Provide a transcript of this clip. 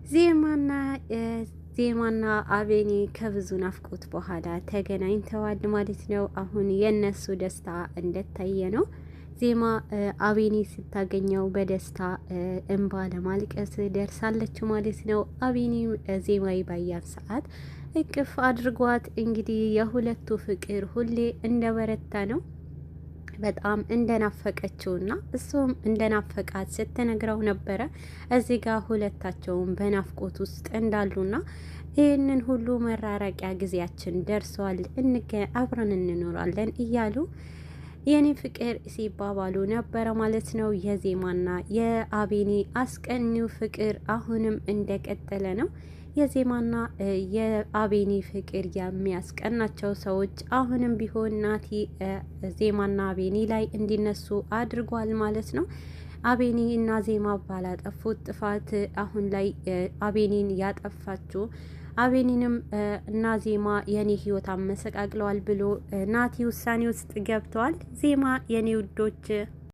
ዜማና ዜማና አቤኔ ከብዙ ናፍቆት በኋላ ተገናኝተዋል ማለት ነው። አሁን የነሱ ደስታ እንደታየ ነው። ዜማ አቤኔ ስታገኘው በደስታ እንባ ለማልቀስ ደርሳለች ማለት ነው። አቤኔም ዜማዊ ባያን ሰዓት እቅፍ አድርጓት እንግዲህ የሁለቱ ፍቅር ሁሌ እንደበረታ ነው። በጣም እንደናፈቀችውና እሱም እንደናፈቃት ስትነግረው ነበረ። እዚህ ጋር ሁለታቸውም በናፍቆት ውስጥ እንዳሉና ይህንን ሁሉ መራራቂያ ጊዜያችን ደርሷል፣ አብረን እንኖራለን እያሉ የኔ ፍቅር ሲባባሉ ነበረ ማለት ነው። የዜማና የአቤኔ አስቀኒው ፍቅር አሁንም እንደቀጠለ ነው። የዜማና የአቤኔ ፍቅር የሚያስቀናቸው ሰዎች አሁንም ቢሆን ናቲ ዜማና አቤኔ ላይ እንዲነሱ አድርጓል ማለት ነው። አቤኔ እና ዜማ ባላጠፉት ጥፋት አሁን ላይ አቤኔን ያጠፋችው አቤኔንም እና ዜማ የኔ ህይወት አመሰቃቅለዋል ብሎ ናቲ ውሳኔ ውስጥ ገብተዋል። ዜማ የኔ ውዶች